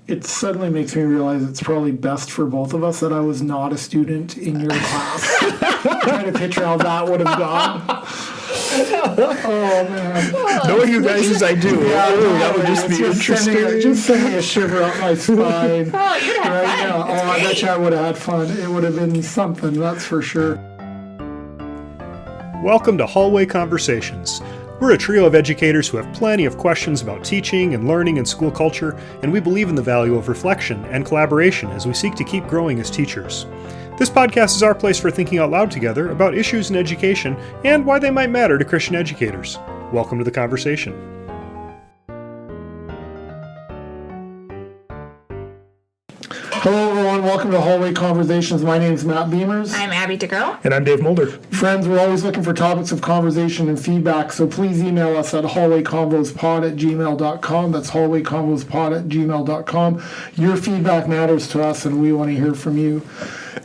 it suddenly makes me realize it's probably best for both of us that I was not a student in your class. I'm trying to picture how that would have gone. Oh, man. Knowing you guys as I do, that would just be interesting. Just sending a shiver up my spine. Oh, you'd have fun. Now. Oh, I bet you I would have had fun. It would have been something, that's for sure. Welcome to Hallway Conversations. We're a trio of educators who have plenty of questions about teaching and learning and school culture, and we believe in the value of reflection and collaboration as we seek to keep growing as teachers. This podcast is our place for thinking out loud together about issues in education and why they might matter to Christian educators. Welcome to the conversation. Hello, everyone. Welcome to Hallway Conversations. My name is Matt Beamers. I'm Abby DeGrow. And I'm Dave Mulder. Friends, we're always looking for topics of conversation and feedback, so please email us at hallwayconvospod@gmail.com. That's hallwayconvospod@gmail.com. Your feedback matters to us, and we want to hear from you.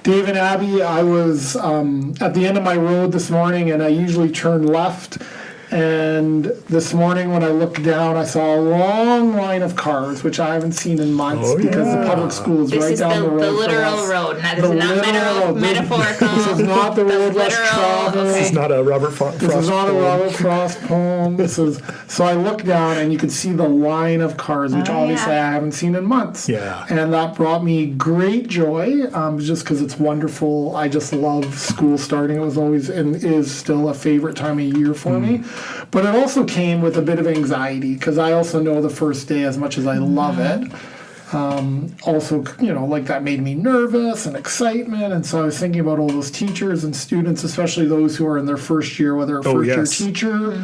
Dave and Abby, I was at the end of my road this morning, and I usually turn left. And this morning when I looked down, I saw a long line of cars, which I haven't seen in months because the public school is right down the road. This is the literal road. Now, this is not metaphorical. This is not the road less traveled. This is not a Robert Frost poem. This is not a Robert Frost poem. So I looked down and you could see the line of cars, which obviously I haven't seen in months. Yeah. And that brought me great joy, just because it's wonderful. I just love school starting. It was always and is still a favorite time of year for me. But it also came with a bit of anxiety because I also know the first day as much as I love it. Also, like that made me nervous and excitement. And so I was thinking about all those teachers and students, especially those who are in their first year, whether a first-year teacher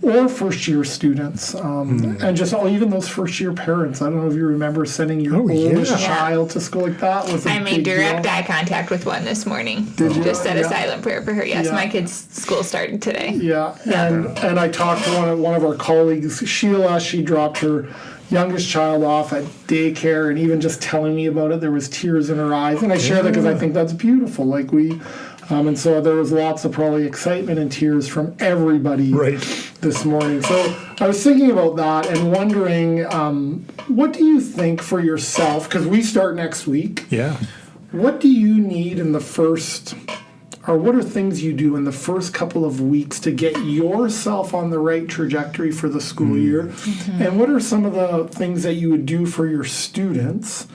or first-year students. And just even those first-year parents. I don't know if you remember sending your oldest child to school like that. I made direct eye contact with one this morning. Did you? Just said a silent prayer for her. Yes, my kid's school started today. Yeah. And I talked to one of our colleagues, Sheila. She dropped her youngest child off at daycare, and even just telling me about it, there was tears in her eyes. And I share that because I think that's beautiful. And so there was lots of probably excitement and tears from everybody this morning. So I was thinking about that and wondering, what do you think for yourself? Because we start next week. Yeah. What do you need in the first? Or what are things you do in the first couple of weeks to get yourself on the right trajectory for the school year? And what are some of the things that you would do for your students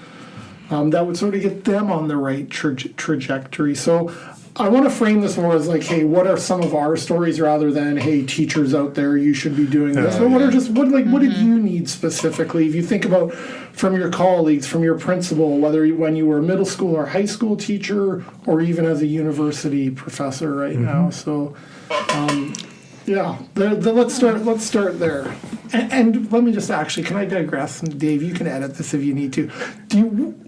that would sort of get them on the right trajectory? So I want to frame this more as like, hey, what are some of our stories rather than, hey, teachers out there, you should be doing this. But what did you need specifically? If you think about from your colleagues, from your principal, whether when you were a middle school or high school teacher, or even as a university professor right now. So, let's start there. And let me just can I digress? And Dave, you can edit this if you need to.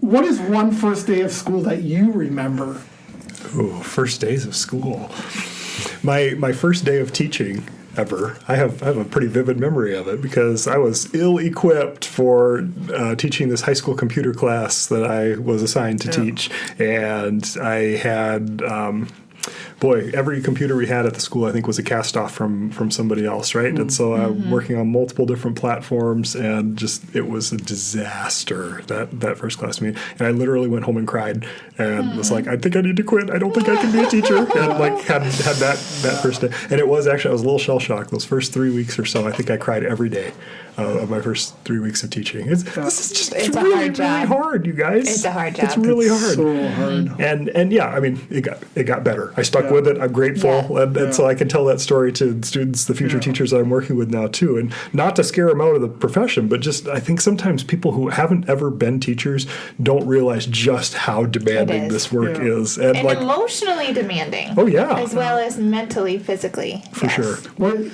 What is one first day of school that you remember? Ooh, first days of school. My first day of teaching ever. I have a pretty vivid memory of it because I was ill-equipped for teaching this high school computer class that I was assigned to teach, and I had every computer we had at the school, I think, was a cast-off from somebody else, right? And so I'm working on multiple different platforms, and it was a disaster, that first class meeting. And I literally went home and cried, and was like, I think I need to quit. I don't think I can be a teacher. And had that first day. And I was a little shell-shocked. Those first 3 weeks or so, I think I cried every day of my first 3 weeks of teaching. It's really hard, you guys. It's a hard job. It's really hard. So hard. And it got better. I stuck with it. I'm grateful, and so I can tell that story to students, the future teachers that I'm working with now too, and not to scare them out of the profession, but just I think sometimes people who haven't ever been teachers don't realize just how demanding this work is, and emotionally demanding. Oh yeah, as well as mentally, physically. For sure.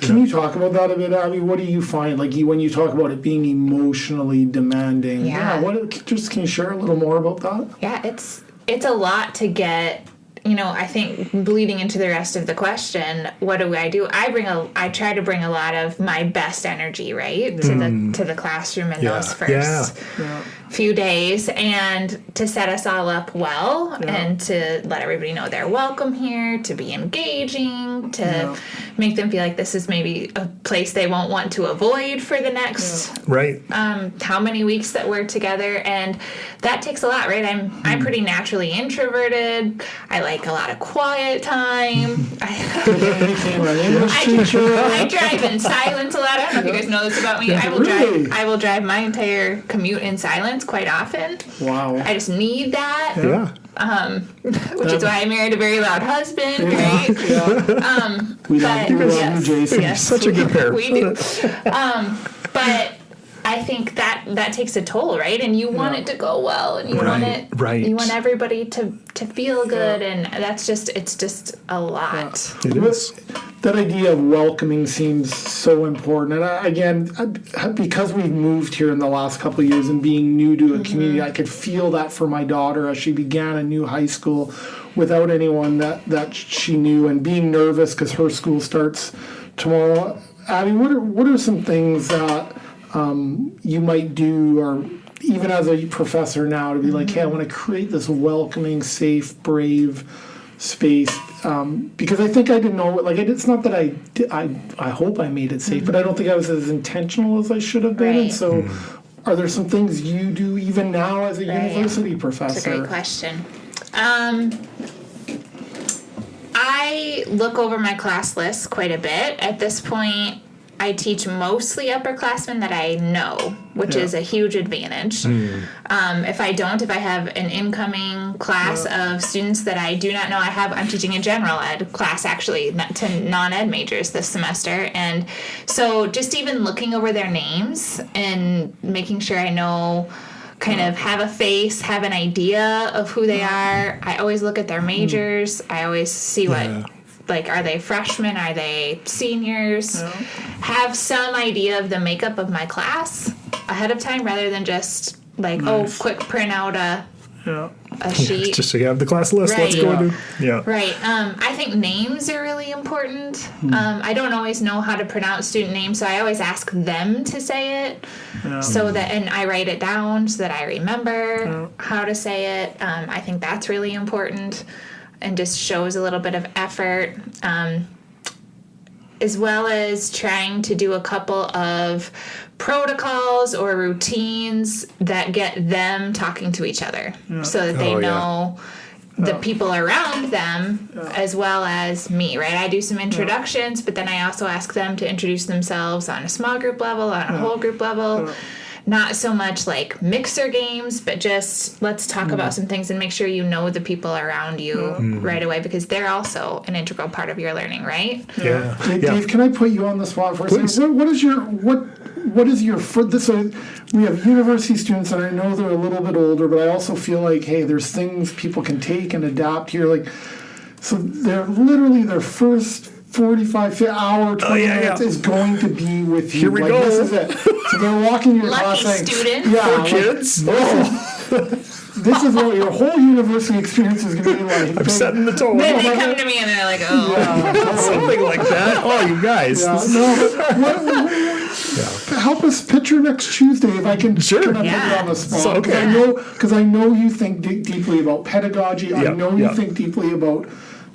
Can you talk about that a bit, Abby? What do you find when you talk about it being emotionally demanding? Can you share a little more about that? Yeah, it's a lot to get. I think bleeding into the rest of the question, what do I do? I try to bring a lot of my best energy, right, to the classroom in those first few days and to set us all up well and to let everybody know they're welcome here, to be engaging, to make them feel like this is maybe a place they won't want to avoid for the next Right. how many weeks that we're together. And that takes a lot, right? I'm pretty naturally introverted. I like a lot of quiet time. I drive in silence a lot. I don't know if you guys know this about me. I will drive my entire commute in silence quite often. Wow. I just need that. Yeah. Which is why I married a very loud husband, right? We love you, Jason. Yes, Such a good pair. We do. But I think that takes a toll, right? And you want it to go well, and you want it. Right. You want everybody to feel good, and it's just a lot. It is. That idea of welcoming seems so important. And because we've moved here in the last couple of years and being new to a community, I could feel that for my daughter as she began a new high school without anyone that she knew, and being nervous because her school starts tomorrow. Abby, what are some things that you might do, or even as a professor now, to be like, hey, I want to create this welcoming, safe, brave space, because I think I didn't know, like, it's not that I hope I made it safe, but I don't think I was as intentional as I should have been. And so are there some things you do even now as a university professor? That's a great question. I look over my class list quite a bit. At this point, I teach mostly upperclassmen that I know, which is a huge advantage. If I have an incoming class of students that I do not know, I'm teaching a general ed class actually to non-ed majors this semester. And so just even looking over their names and making sure I know, kind of have a face, have an idea of who they are. I always look at their majors. I always see what... Like, are they freshmen? Are they seniors? Have some idea of the makeup of my class ahead of time rather than just like, quick print out a sheet. Just so you have the class list. Let's go do. Yeah. Right. I think names are really important. I don't always know how to pronounce student names, so I always ask them to say it. And I write it down so that I remember how to say it. I think that's really important. And just shows a little bit of effort, as well as trying to do a couple of protocols or routines that get them talking to each other so that they know the people around them as well as me, right? I do some introductions, but then I also ask them to introduce themselves on a small group level, on a whole group level. Not so much like mixer games, but just let's talk about some things and make sure you know the people around you right away, because they're also an integral part of your learning, right? Yeah. Dave, can I put you on the spot for a second? What is your for this? So we have university students, and I know they're a little bit older, but I also feel like, hey, there's things people can take and adapt here. Like, so they're literally their first 45 hour, 20 minutes is going to be with you. Here we go. This is it. So they're walking your Lucky class saying, student. yeah, Kids. this is what your whole university experience is going to be like. I'm setting the tone. Then they come to me and they're like, Something like that. Oh, you guys. Help us picture next Tuesday if I can. Sure. Can I put you on the spot? So, okay. Because I know you think deeply about pedagogy. I know you think deeply about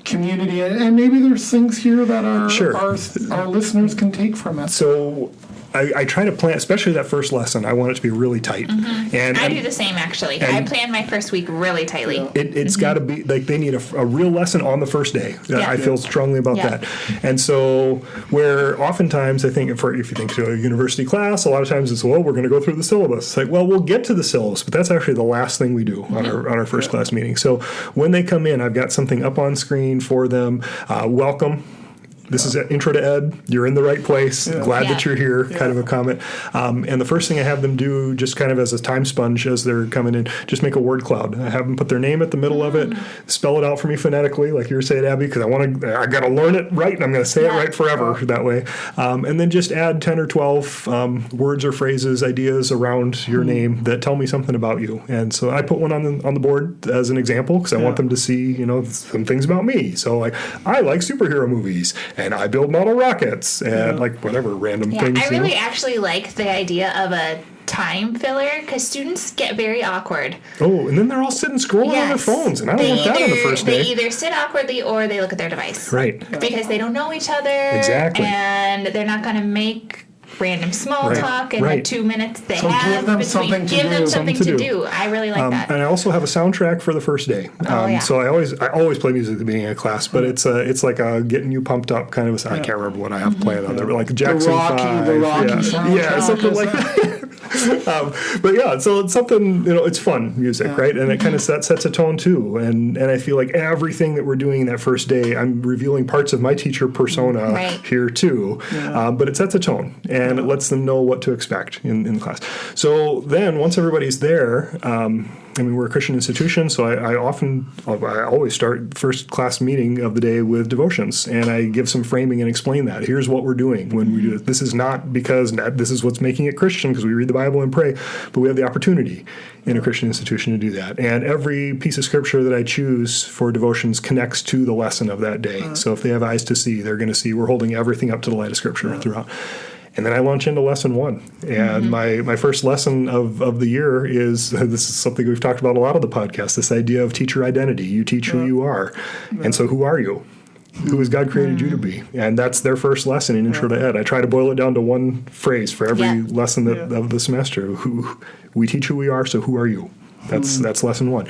community, and maybe there's things here that our listeners can take from it. So I try to plan, especially that first lesson, I want it to be really tight. And I do the same, actually. I plan my first week really tightly. It's got to be, like, they need a real lesson on the first day. I feel strongly about that. And so where oftentimes I think, if you think to a university class, a lot of times it's, well, we're going to go through the syllabus. It's like, well, we'll get to the syllabus, but that's actually the last thing we do on our first class meeting. So when they come in, I've got something up on screen for them. Welcome. This is Intro to Ed. You're in the right place. Glad that you're here, kind of a comment. And the first thing I have them do, just kind of as a time sponge as they're coming in, just make a word cloud. I have them put their name at the middle of it, spell it out for me phonetically, like you were saying, Abby, because I got to learn it right, and I'm going to say it right forever that way. And then just add 10 or 12 words or phrases, ideas around your name that tell me something about you. And so I put one on the board as an example, because I want them to see, some things about me. So, like, I like superhero movies. and I build model rockets, and like whatever random things. I really actually like the idea of a time filler because students get very awkward. Oh, and then they're all sitting scrolling on their phones, and I don't want that on the first day. They either sit awkwardly or they look at their device. Right. Because they don't know each other. Exactly. And they're not going to make random small talk in the 2 minutes they have. Give them something to do. I really like that. And I also have a soundtrack for the first day. So I always play music at the beginning of class, but it's like a getting you pumped up kind of. I can't remember what I have playing on there, but like Jackson 5. The Rocky soundtrack. Something like that. But yeah, so it's something, it's fun music, right? And it kind of sets a tone too. And I feel like everything that we're doing that first day, I'm revealing parts of my teacher persona here too. But it sets a tone and it lets them know what to expect in class. So then once everybody's there, we're a Christian institution, so I always start first class meeting of the day with devotions, and I give some framing and explain that. Here's what we're doing when we do this. This is not because this is what's making it Christian, because we read the Bible and pray, but we have the opportunity in a Christian institution to do that. And every piece of scripture that I choose for devotions connects to the lesson of that day. So if they have eyes to see, they're going to see we're holding everything up to the light of scripture throughout. And then I launch into lesson 1. And my first lesson of the year is, this is something we've talked about a lot of the podcast, this idea of teacher identity. You teach who you are. And so who are you? Who has God created you to be? And that's their first lesson in Intro to Ed. I try to boil it down to one phrase for every lesson of the semester. We teach who we are, so who are you? That's lesson 1.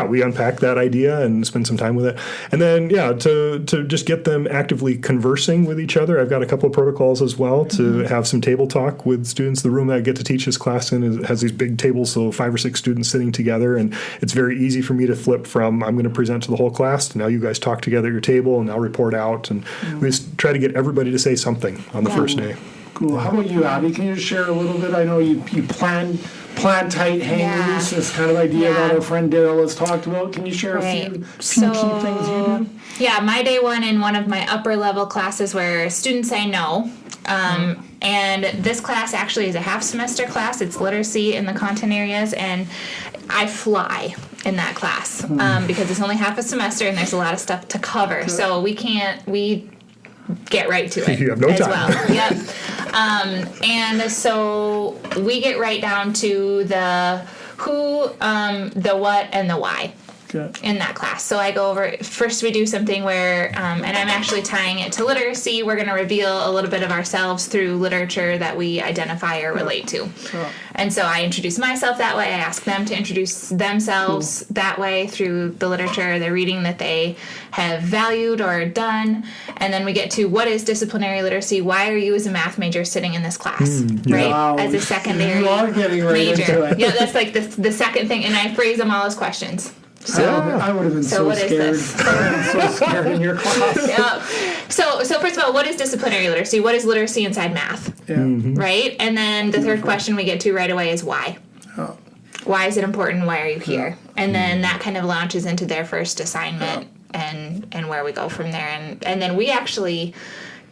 We unpack that idea and spend some time with it. And then, to just get them actively conversing with each other, I've got a couple of protocols as well to have some table talk with students. The room that I get to teach this class in has these big tables, so 5 or 6 students sitting together, and it's very easy for me to flip from I'm going to present to the whole class to now you guys talk together at your table and I'll report out. And we just try to get everybody to say something on the first day. Cool. How about you, Abby? Can you share a little bit? I know you plan tight, hang loose, this kind of idea that our friend Daryl has talked about. Can you share a few key things you do? Yeah, my day 1 in one of my upper level classes where students I know. And this class actually is a half semester class. It's literacy in the content areas, and I fly in that class because it's only half a semester and there's a lot of stuff to cover. So we get right to it. You have no time. Well. Yep. And so we get right down to the who, the what, and the why in that class. So I go over, first we do something where, and I'm actually tying it to literacy. We're going to reveal a little bit of ourselves through literature that we identify or relate to. And so I introduce myself that way. I ask them to introduce themselves that way through the literature, the reading that they have valued or done. And then we get to what is disciplinary literacy? Why are you as a math major sitting in this class, right? Wow. As a secondary you are getting right major. Into it. Yeah, that's like the second thing. And I phrase them all as questions. So I would have been so what scared. is this? I would have been so scared in your class. So first of all, what is disciplinary literacy? What is literacy inside math? Right? And then the third question we get to right away is why. Why is it important? Why are you here? And then that kind of launches into their first assignment and where we go from there. And then we actually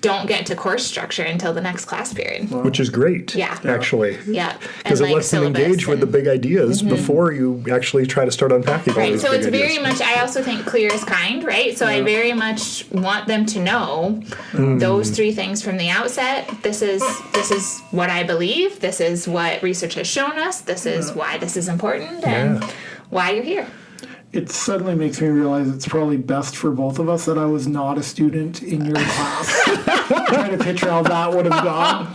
don't get to course structure until the next class period. Which is great, actually. Yeah. Because it lets them engage with the big ideas before you actually try to start unpacking all these so big it's ideas. very much, I also think clear is kind, right? So I very much want them to know those 3 things from the outset. This is what I believe. This is what research has shown us. This is why this is important and why you're here. It suddenly makes me realize it's probably best for both of us that I was not a student in your class. I'm trying to picture how that would have gone.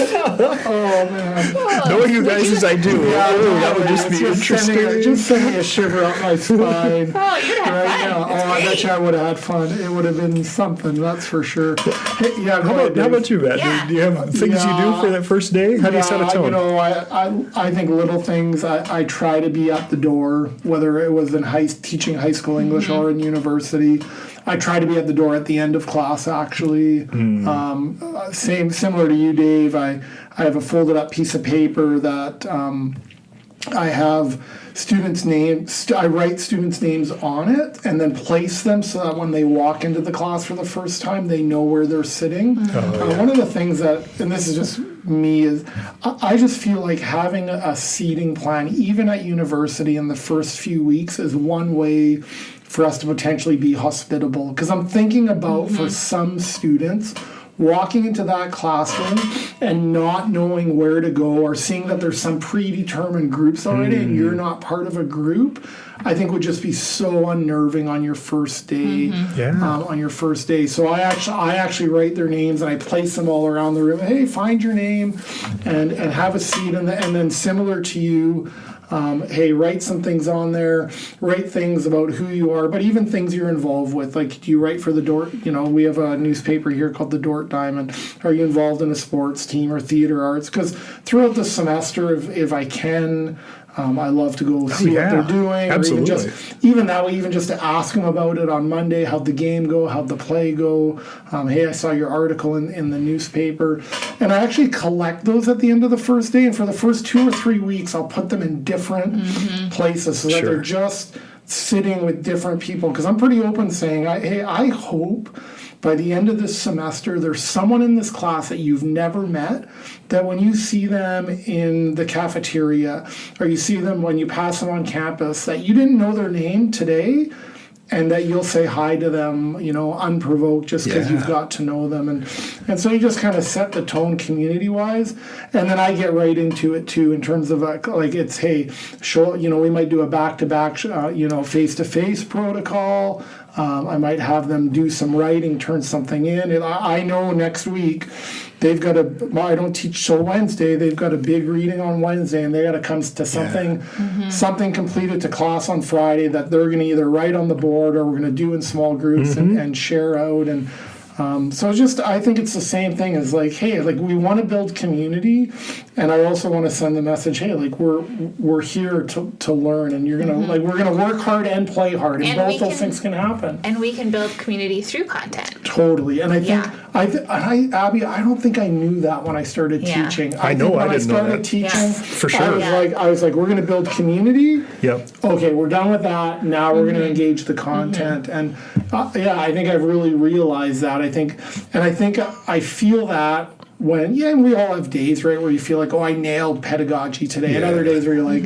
Oh, man. Knowing you guys as I do, that would just be interesting. Just send me a shiver up my spine. You'd have fun. Now. I bet you I would have had fun. It would have been something, that's for sure. Hey, how about you, Matt? Yeah. Do you have things you do for that first day? How do you set a tone? I think little things. I try to be at the door, whether it was in teaching high school English or in university. I try to be at the door at the end of class, actually. Similar to you, Dave. I have a folded up piece of paper that I have students' names. I write students' names on it and then place them so that when they walk into the class for the first time, they know where they're sitting. One of the things that, and this is just me, is I just feel like having a seating plan, even at university in the first few weeks, is one way for us to potentially be hospitable. Because I'm thinking about for some students, walking into that classroom and not knowing where to go, or seeing that there's some predetermined groups already and you're not part of a group, I think would just be so unnerving on your first day. On your first day. So I actually write their names and I place them all around the room. Hey, find your name and have a seat. And then similar to you, hey, write some things on there, write things about who you are, but even things you're involved with. Like, do you write for the Dort? We have a newspaper here called the Dort Diamond. Are you involved in a sports team or theater arts? Because throughout the semester, if I can, I love to go see what they're doing. Absolutely. Or even that way, even just to ask them about it on Monday. How'd the game go? How'd the play go? Hey, I saw your article in the newspaper. And I actually collect those at the end of the first day. And for the first 2 or 3 weeks, I'll put them in different places so that they're just sitting with different people. Because I'm pretty open saying, hey, I hope by the end of this semester, there's someone in this class that you've never met, that when you see them in the cafeteria or you see them when you pass them on campus, that you didn't know their name today, and that you'll say hi to them, unprovoked, just because you've got to know them. And so you just kind of set the tone community-wise. And then I get right into it, too, in terms of, it's, hey, we might do a back-to-back, face-to-face protocol. I might have them do some writing, turn something in. And I know next week they've got I don't teach till Wednesday. They've got a big reading on Wednesday, and they got to come to something completed to class on Friday that they're going to either write on the board or we're going to do in small groups and share out. And so I think it's the same thing as hey, we want to build community, and I also want to send the message, hey, we're here to learn, and you're gonna we're gonna work hard and play hard, and both those things can happen. And we can build community through content. Totally, and I think Abby, I don't think I knew that when I started teaching. I didn't know that. Teaching, for sure. I was like, we're gonna build community. Yep. Okay, we're done with that. Now we're gonna engage the content, and I think I've really realized that. I think I feel that when, and we all have days, right, where you feel like, I nailed pedagogy today, and other days where you're like,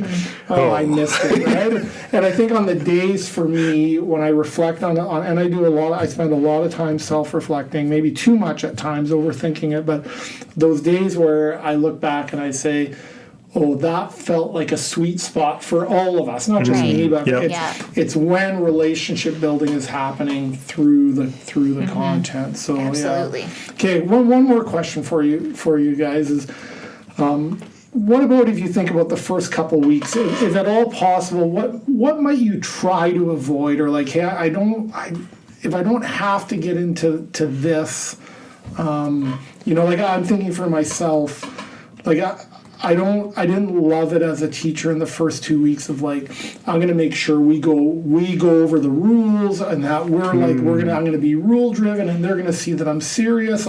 I missed it, right? And I think on the days for me, when I reflect on and I spend a lot of time self-reflecting, maybe too much at times, overthinking it, but those days where I look back and I say, that felt like a sweet spot for all of us, not just me, but it's when relationship building is happening through the content. So absolutely. Okay, one more question for you guys is, what about if you think about the first couple weeks, if at all possible, what might you try to avoid, or hey, if I don't have to get into this, I'm thinking for myself, I didn't love it as a teacher in the first 2 weeks of I'm going to make sure we go over the rules, and that I'm going to be rule driven, and they're going to see that I'm serious.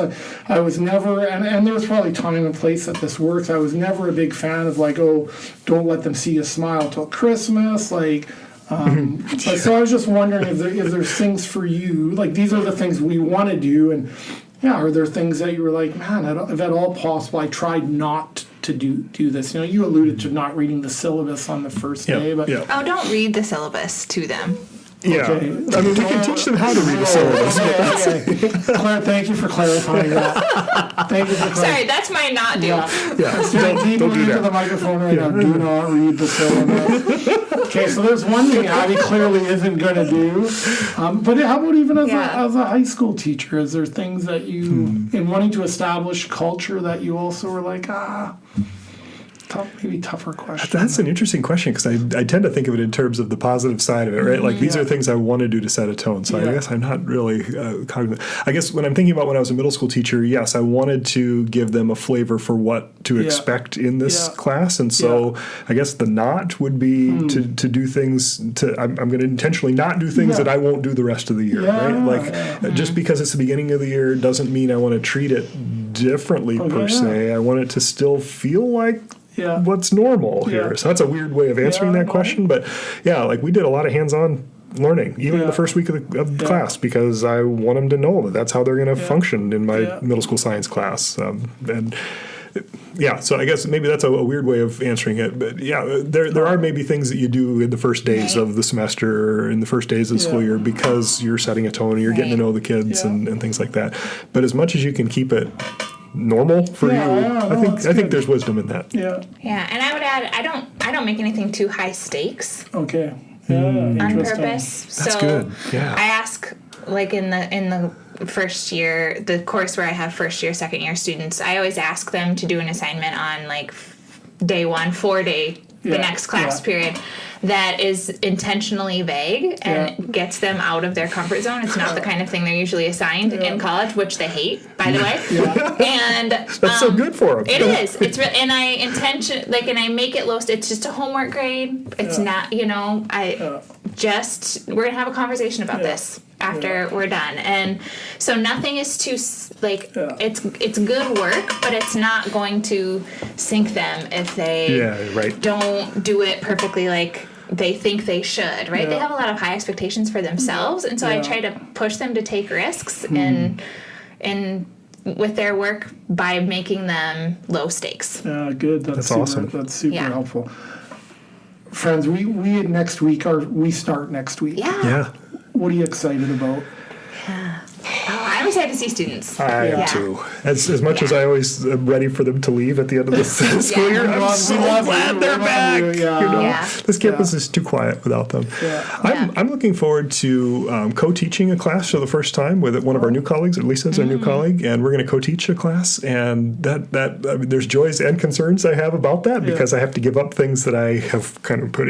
I was never, and there's probably time and place that this works. I was never a big fan of don't let them see you smile till Christmas. So I was just wondering if there's things for you, these are the things we want to do, and are there things that you were like, man, if at all possible, I tried not to do this. You alluded to not reading the syllabus on the first day, but don't read the syllabus to them. Yeah, okay. I mean, we can teach them how to read the syllabus. Okay. Claire, thank you for clarifying that. Thank you for clarifying. Sorry, that's my not do. Don't do that. The microphone right now. Do not read the syllabus. Okay, so there's one thing Abby clearly isn't going to do. But how about even as a high school teacher? Is there things that you, in wanting to establish culture, that you also were like, maybe tougher question? That's an interesting question, because I tend to think of it in terms of the positive side of it, right? These are things I want to do to set a tone. So I guess I'm not really cognizant. I guess when I'm thinking about when I was a middle school teacher, yes, I wanted to give them a flavor for what to expect in this class. And so I guess the not would be to do things I'm going to intentionally not do things that I won't do the rest of the year, right? Just because it's the beginning of the year doesn't mean I want to treat it differently per se. I want it to still feel like what's normal here. So that's a weird way of answering that question. But we did a lot of hands-on learning, even in the first week of the class, because I want them to know that that's how they're going to function in my middle school science class. And Yeah, so I guess maybe that's a weird way of answering it, but yeah, there are maybe things that you do in the first days of the semester or in the first days of the school year because you're setting a tone, you're getting to know the kids and things like that. But as much as you can keep it normal for you, I think there's wisdom in that. Yeah. Yeah, and I would add, I don't make anything too high stakes Okay. Yeah. on Interesting. purpose. That's so good. Yeah. I ask, like in the first year, the course where I have first year, second year students, I always ask them to do an assignment on like day 1, 4-day, the next class period that is intentionally vague and gets them out of their comfort zone. It's not the kind of thing they're usually assigned in college, which they hate, by the way. And That's so good for them. it is. It's and I make it low. It's just a homework grade. It's not. We're gonna have a conversation about this after we're done, and so nothing is too it's good work, but it's not going to sink them if they don't do it perfectly like they think they should, right? They have a lot of high expectations for themselves, and so I try to push them to take risks and with their work by making them low stakes. Yeah, good. That's super, awesome. That's super helpful. Friends, we next week, we start next week. Yeah. What are you excited about? Oh, I'm excited to see students. I am too. As much as I always am ready for them to leave at the end of the school year, I'm so glad they're back. This campus is too quiet without them. I'm looking forward to co-teaching a class for the first time with one of our new colleagues. Lisa's our new colleague, and we're going to co-teach a class. And that I mean, there's joys and concerns I have about that because I have to give up things that I have kind of put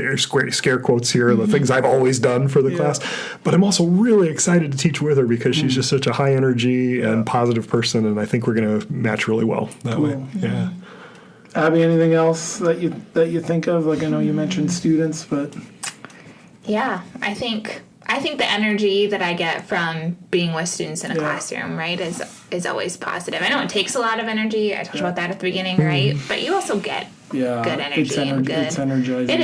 scare quotes here, the things I've always done for the class. But I'm also really excited to teach with her because she's just such a high energy and positive person, and I think we're going to match really well that way. Yeah. Abby, anything else that you think of? Like I know you mentioned students, but I think the energy that I get from being with students in a classroom, right, is always positive. I know it takes a lot of energy. I talked about that at the beginning, right? But you also get good energy and good. It's energizing. It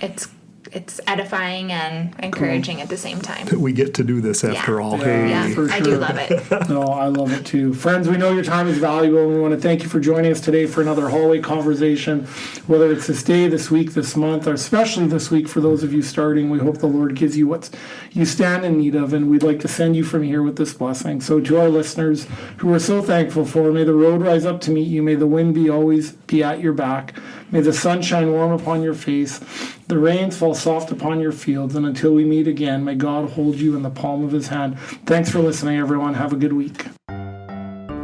is. It's edifying and encouraging at the same time. We get to do this after all. Hey. Yeah, I do love it. No, I love it too. Friends, we know your time is valuable, and we want to thank you for joining us today for another hallway conversation. Whether it's this day, this week, this month, or especially this week for those of you starting, we hope the Lord gives you what you stand in need of, and we'd like to send you from here with this blessing. So to our listeners who we're so thankful for, may the road rise up to meet you. May the wind always be at your back. May the sun shine warm upon your face. The rains fall soft upon your fields. And until we meet again, may God hold you in the palm of his hand. Thanks for listening, everyone. Have a good week.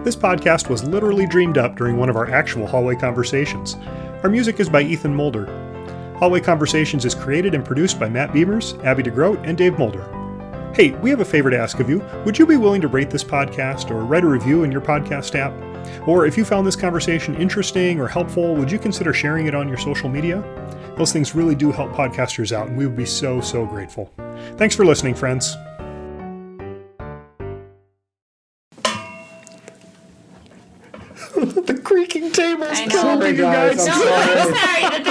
This podcast was literally dreamed up during one of our actual hallway conversations. Our music is by Ethan Mulder. Hallway Conversations is created and produced by Matt Beamers, Abby DeGroat, and Dave Mulder. Hey, we have a favor to ask of you. Would you be willing to rate this podcast or write a review in your podcast app? Or if you found this conversation interesting or helpful, would you consider sharing it on your social media? Those things really do help podcasters out, and we would be so, so grateful. Thanks for listening, friends. The creaking tables killed me, you guys. No, I'm sorry.